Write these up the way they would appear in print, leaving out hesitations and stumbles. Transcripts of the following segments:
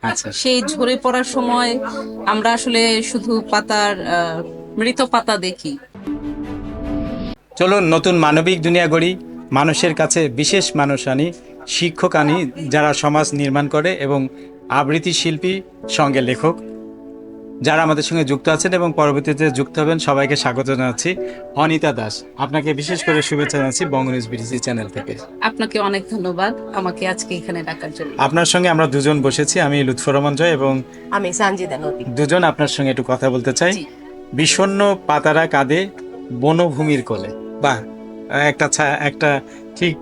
আচ্ছা, সেই ঝরে পড়ার সময় আমরা আসলে শুধু পাতার মৃত পাতা দেখি। চলুন নতুন মানবিক দুনিয়া গড়ি। মানুষের কাছে বিশেষ মানুষ আনি, শিক্ষক আনি যারা সমাজ নির্মাণ করে, এবং আবৃত্তি শিল্পী, সঙ্গে লেখক যারা আমাদের সঙ্গে যুক্ত আছেন এবং পরবর্তীতে যুক্ত হবেন। সবাইকে স্বাগত জানাচ্ছি। অনিতা দাস, আপনাকে বিশেষ করে শুভেচ্ছা জানাচ্ছি বঙ্গ নিউজ বিটিসি চ্যানেল থেকে। আপনাকে অনেক ধন্যবাদ আমাকে আজকে এখানে ডাকার জন্য। আপনার সঙ্গে আমরা দুজন বসেছি, আমি লুৎফর রহমান জয় এবং আমি সানজিদা নদী। দুজন আপনার সঙ্গে একটু কথা বলতে চাই। জি। বিষণ্ণ পাতারা কাঁদে বনভূমির কোলে। বাহ, একটা ঠিক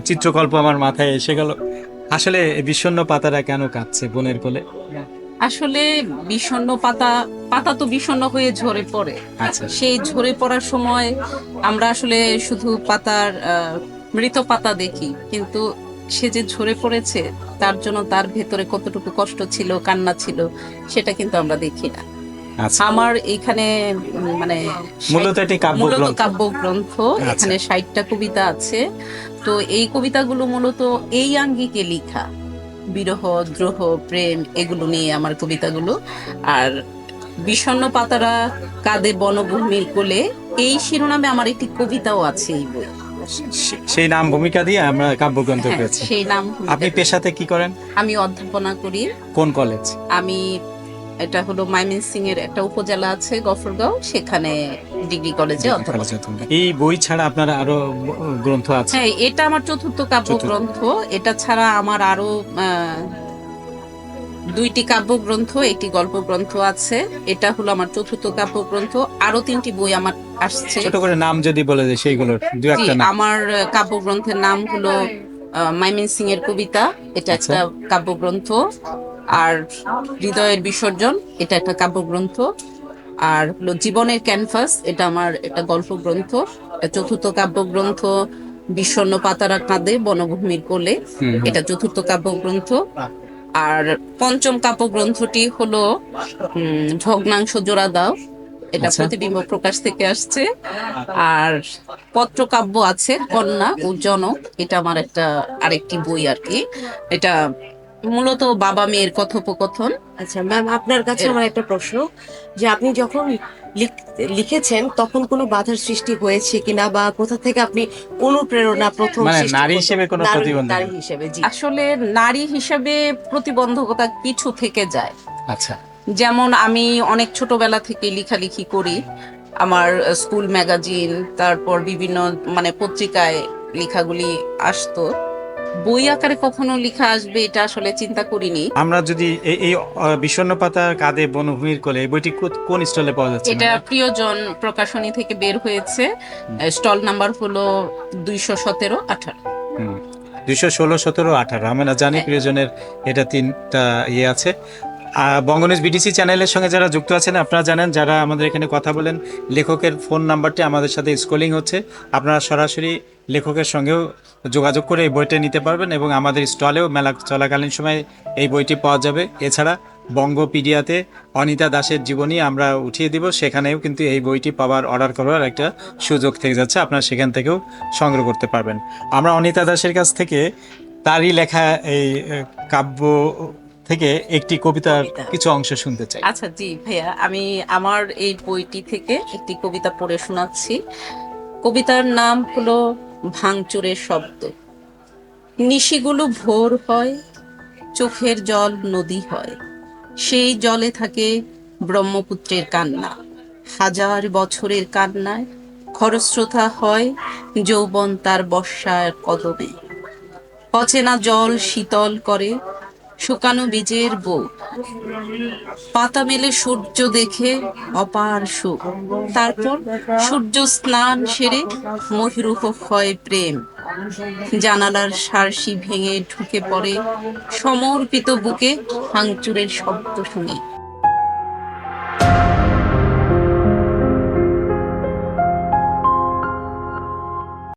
চিত্রকল্প আমার মাথায় এসে গেল। আসলে বিষণ্ণ পাতারা কেন কাঁদছে বনের কোলে? আসলে বিষণ্ণ পাতা, পাতা তো বিষণ্ণ হয়ে ঝরে পড়ে। আচ্ছা, সেই ঝরে পড়ার সময় আমরা আসলে শুধু পাতার মৃত পাতা দেখি, কিন্তু সে যে ঝরে পড়েছে তার জন্য তার ভেতরে কতটুকু কষ্ট ছিল, কান্না ছিল, সেটা কিন্তু আমরা দেখি না। আচ্ছা, আমার এখানে মানে মূলত এটি মূলত কাব্যগ্রন্থ। কাব্যগ্রন্থ। আচ্ছা, এখানে 60টা কবিতা আছে। তো এই কবিতাগুলো মূলত এই আঙ্গিকে লেখা, বিরহ, দ্রোহ, প্রেম, এগুলো নিয়ে আমার কবিতাগুলো। আর বিষণ্ণ পাতারা কাঁদে বনভূমির কোলে, এই শিরোনামে আমার একটি কবিতাও আছে এই বই। সেই নাম ভূমিকা দিয়ে আমরা কাব্যগ্রন্থ হ্যাঁ, পেয়েছি। সেই নাম আপনি পেশাতে কি করেন? আমি অধ্যাপনা করি। কোন কলেজ? আমি, এটা হলো ময়মনসিংহ এর একটা উপজেলা আছে গফরগাঁও, সেখানে ডিগ্রি কলেজে অধ্যাপনা। এই বই ছাড়া আপনার আরো গ্রন্থ আছে? হ্যাঁ, এটা আমার চতুর্থ কাব্যগ্রন্থ। এটা ছাড়া আমার আরো দুইটি কাব্যগ্রন্থ, একটি গল্প গ্রন্থ আছে। এটা হলো আমার চতুর্থ কাব্যগ্রন্থ। আরো 3টি বই আমার আসছে। ছোট করে নাম যদি বলে দেয় সেইগুলোর দু জি, একটা নাম। আমার কাব্যগ্রন্থের নাম হলো ময়মনসিংহ এর কবিতা, এটা আচ্ছা। একটা কাব্যগ্রন্থ। আর হৃদয়ের বিসর্জন, এটা একটা কাব্যগ্রন্থ। আর হলো জীবনের ক্যানভাস, এটা আমার একটা গল্প গ্রন্থ। এটা চতুর্থ কাব্যগ্রন্থ। বিষণ্ণ পাতারা কাঁদে বনভূমির কোলে, এটা চতুর্থ কাব্যগ্রন্থ। আর পঞ্চম কাব্যগ্রন্থটি হলো ভগ্নাংশ জোড়া দাও, এটা আচ্ছা। প্রতিবিম্ব প্রকাশ থেকে আসছে। আর পত্রকাব্য আছে কন্যা ও জনক, এটা আমার একটা আরেকটি বই আর কি। এটা মূলত বাবা মেয়ের কথোপকথন। আচ্ছা ম্যাম, আপনার কাছে আমার একটা প্রশ্ন, যে আপনি যখন লিখেছেন তখন কোনো বাধার সৃষ্টি হয়েছে কিনা, বা কোথা থেকে আপনি অনুপ্রেরণা প্রথম মানে সৃষ্টি নারী হিসেবে কোনো প্রতিবন্ধক? নারী হিসেবে? জি। আসলে নারী হিসেবে প্রতিবন্ধকতা কিছু থেকে যায়। আচ্ছা, যেমন আমি অনেক ছোটবেলা থেকে লেখালেখি করি। আমার স্কুল ম্যাগাজিন, তারপর বিভিন্ন পত্রিকায় লেখাগুলি আসতো। বই আকারে কখনো লেখা আসবে এটা আসলে চিন্তা করিনি। আমরা যদি এই বিষণ্ণ পাতা কাঁদে বনভূমির কোলে, এই বইটি কোন স্টলে পাওয়া যাচ্ছে? এটা প্রিয়জন প্রকাশনী থেকে বের হয়েছে। স্টল নাম্বার হলো 217-18। 216, 17, 18। আমরা জানি প্রিয়জনের এটা 3টা ইয়ে আছে। বঙ্গনিউজ বিটিসি চ্যানেলের সঙ্গে যারা যুক্ত আছেন, আপনারা জানেন, যারা আমাদের এখানে কথা বলেন, লেখকের ফোন নাম্বারটি আমাদের সাথে স্ক্রলিং হচ্ছে। আপনারা সরাসরি লেখকের সঙ্গেও যোগাযোগ করে এই বইটা নিতে পারবেন, এবং আমাদের স্টলেও মেলা চলাকালীন সময় এই বইটি পাওয়া যাবে। এছাড়া বঙ্গপিডিয়াতে অনিতা দাসের জীবনী আমরা উঠিয়ে দিব, সেখানেও কিন্তু এই বইটি পাওয়ার, অর্ডার করার একটা সুযোগ থেকে যাচ্ছে। আপনারা সেখান থেকেও সংগ্রহ করতে পারবেন। আমরা অনিতা দাসের কাছ থেকে তারই লেখা এই কাব্য থেকে একটি কবিতার কিছু অংশ শুনতে চাই। আচ্ছা, জি ভাইয়া, আমি আমার এই বইটি থেকে একটি কবিতা পড়ে শোনাচ্ছি। কবিতার নাম হলো ভাঙচুরের শব্দ। নিশিগুলো ভোর হয়, চোখের জল নদী হয়, সেই জলে থাকে ব্রহ্মপুত্রের কান্না। হাজার বছরের কান্নায় খরস্রোতা হয় যৌবন তার বর্ষার কদমে। অচেনা জল শীতল করে শুকানো বীজের বুক, পাতা মেলে সূর্য দেখে অপার সুখ। তারপর সূর্য স্নান সেরে মহিরুহ হয় প্রেম, জানালার সারসি ভেঙে ঢুকে পড়ে সমর্পিত বুকে ভাঙচুরের শব্দ শুনে।